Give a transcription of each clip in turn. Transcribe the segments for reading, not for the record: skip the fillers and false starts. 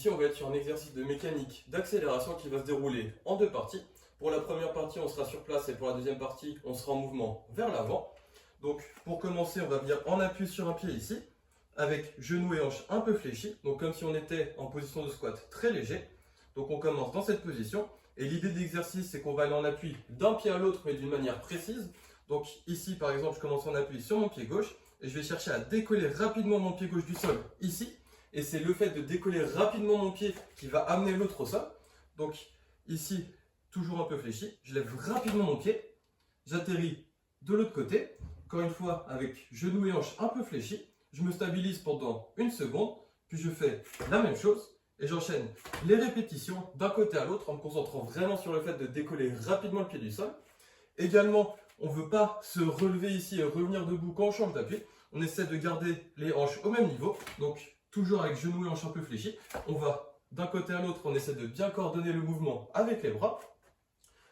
Ici, on va être sur un exercice de mécanique d'accélération qui va se dérouler en deux parties. Pour la première partie, on sera sur place et pour la deuxième partie, on sera en mouvement vers l'avant. Donc, pour commencer, on va venir en appui sur un pied ici, avec genoux et hanches un peu fléchis, donc comme si on était en position de squat très léger. Donc, on commence dans cette position. Et l'idée de l'exercice, c'est qu'on va aller en appui d'un pied à l'autre, mais d'une manière précise. Donc, ici, par exemple, je commence en appui sur mon pied gauche et je vais chercher à décoller rapidement mon pied gauche du sol ici. Et c'est le fait de décoller rapidement mon pied qui va amener l'autre au sol. Donc ici, toujours un peu fléchi, je lève rapidement mon pied, j'atterris de l'autre côté, encore une fois avec genoux et hanches un peu fléchis, je me stabilise pendant une seconde, puis je fais la même chose et j'enchaîne les répétitions d'un côté à l'autre en me concentrant vraiment sur le fait de décoller rapidement le pied du sol. Également, on ne veut pas se relever ici et revenir debout quand on change d'appui, on essaie de garder les hanches au même niveau, donc toujours avec genoux et hanches un peu fléchis. On va d'un côté à l'autre, on essaie de bien coordonner le mouvement avec les bras.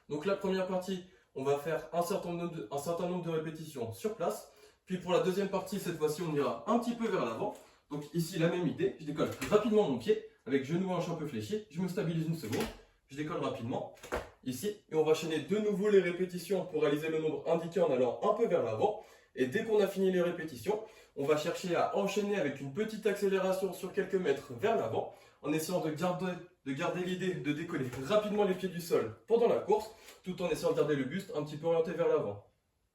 Donc la première partie, on va faire un certain nombre de répétitions sur place. Puis pour la deuxième partie, cette fois-ci, on ira un petit peu vers l'avant. Donc ici, la même idée, je décolle rapidement mon pied avec genoux et hanches un peu fléchis. Je me stabilise une seconde, je décolle rapidement ici. Et on va enchaîner de nouveau les répétitions pour réaliser le nombre indiqué en allant un peu vers l'avant. Et dès qu'on a fini les répétitions, on va chercher à enchaîner avec une petite accélération sur quelques mètres vers l'avant, en essayant de garder l'idée de décoller rapidement les pieds du sol pendant la course, tout en essayant de garder le buste un petit peu orienté vers l'avant.